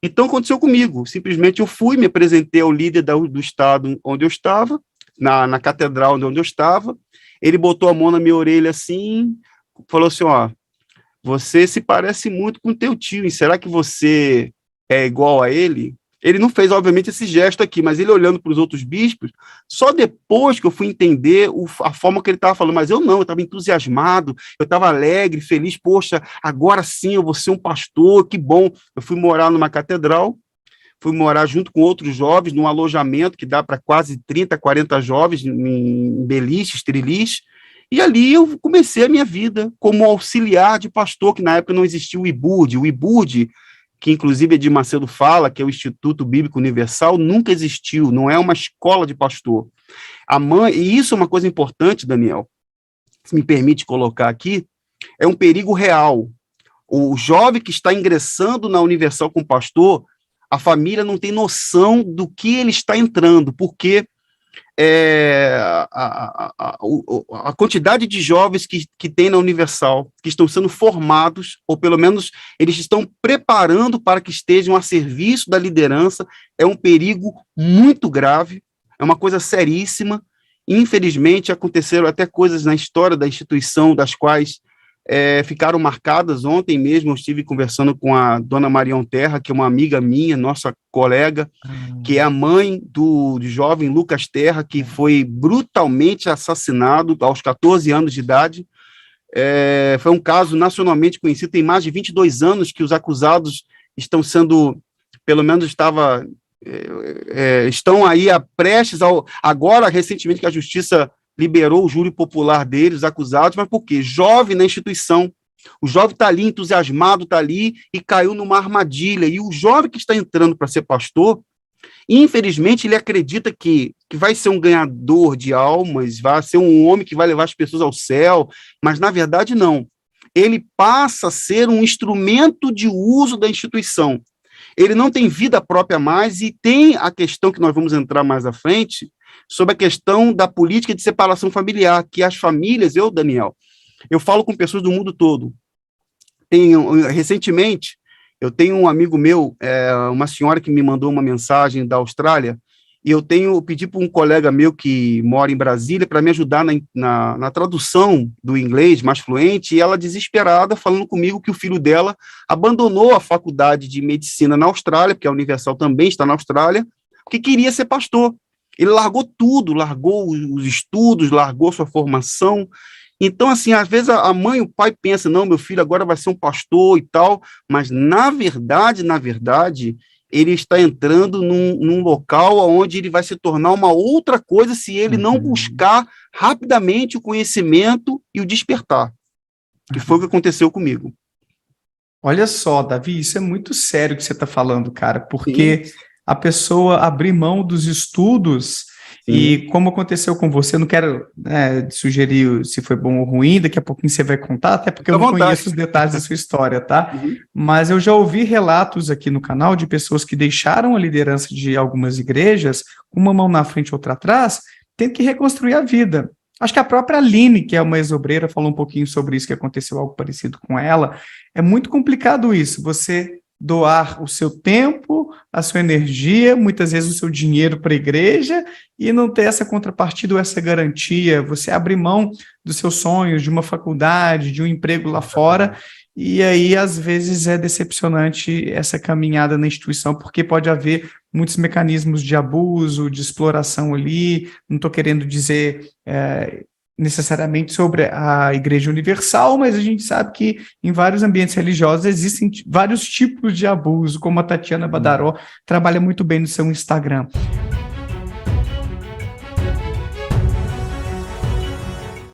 Então, aconteceu comigo. Simplesmente eu fui, me apresentei ao líder do estado onde eu estava, na catedral onde eu estava. Ele botou a mão na minha orelha assim, falou assim, ó, você se parece muito com teu tio, e será que você é igual a ele? Ele não fez, obviamente, esse gesto aqui, mas ele olhando para os outros bispos, só depois que eu fui entender a forma que ele estava falando, mas eu não, eu estava entusiasmado, eu estava alegre, feliz, poxa, agora sim eu vou ser um pastor, que bom. Eu fui morar numa catedral, fui morar junto com outros jovens, num alojamento que dá para quase 30, 40 jovens, em beliches, triliches, e ali eu comecei a minha vida como auxiliar de pastor, que na época não existia o IBURD. O IBURD, que inclusive Edir Macedo fala, que é o Instituto Bíblico Universal, nunca existiu, não é uma escola de pastor. E isso é uma coisa importante, Daniel, se me permite colocar aqui, é um perigo real. O jovem que está ingressando na Universal com pastor, a família não tem noção do que ele está entrando, porque a quantidade de jovens que tem na Universal, que estão sendo formados, ou pelo menos eles estão preparando para que estejam a serviço da liderança, é um perigo muito grave, é uma coisa seríssima. Infelizmente, aconteceram até coisas na história da instituição, das quais ficaram marcadas. Ontem mesmo eu estive conversando com a dona Marião Terra, que é uma amiga minha, nossa colega, que é a mãe do jovem Lucas Terra, que foi brutalmente assassinado aos 14 anos de idade. Foi um caso nacionalmente conhecido, tem mais de 22 anos que os acusados estão sendo, pelo menos estão aí prestes agora, recentemente, que a justiça liberou o júri popular deles, acusados, mas por quê? Jovem na instituição, o jovem está ali, entusiasmado, está ali, e caiu numa armadilha, e o jovem que está entrando para ser pastor, infelizmente, ele acredita que vai ser um ganhador de almas, vai ser um homem que vai levar as pessoas ao céu, mas, na verdade, não. Ele passa a ser um instrumento de uso da instituição. Ele não tem vida própria mais, e tem a questão que nós vamos entrar mais à frente, sobre a questão da política de separação familiar, que as famílias, Daniel, eu falo com pessoas do mundo todo. Recentemente, eu tenho um amigo meu, uma senhora que me mandou uma mensagem da Austrália, e eu pedi para um colega meu que mora em Brasília para me ajudar na tradução do inglês mais fluente, e ela desesperada falando comigo que o filho dela abandonou a faculdade de medicina na Austrália, porque a Universal também está na Austrália, porque queria ser pastor. Ele largou tudo, largou os estudos, largou sua formação. Então, assim, às vezes a mãe e o pai pensam, não, meu filho agora vai ser um pastor e tal, mas, na verdade, ele está entrando num local onde ele vai se tornar uma outra coisa se ele não buscar rapidamente o conhecimento e o despertar, que foi o que aconteceu comigo. Olha só, Davi, isso é muito sério que você está falando, cara, porque a pessoa abrir mão dos estudos, e como aconteceu com você, não quero sugerir se foi bom ou ruim, daqui a pouquinho você vai contar, até porque eu não conheço os detalhes da sua história, tá? Mas eu já ouvi relatos aqui no canal de pessoas que deixaram a liderança de algumas igrejas, uma mão na frente e outra atrás, tendo que reconstruir a vida. Acho que a própria Aline, que é uma ex-obreira, falou um pouquinho sobre isso, que aconteceu algo parecido com ela. É muito complicado isso, você doar o seu tempo, a sua energia, muitas vezes o seu dinheiro para a igreja, e não ter essa contrapartida ou essa garantia, você abrir mão dos seus sonhos, de uma faculdade, de um emprego lá fora, e aí às vezes é decepcionante essa caminhada na instituição, porque pode haver muitos mecanismos de abuso, de exploração ali. Não estou querendo dizer necessariamente sobre a Igreja Universal, mas a gente sabe que em vários ambientes religiosos existem vários tipos de abuso, como a Tatiana Badaró trabalha muito bem no seu Instagram.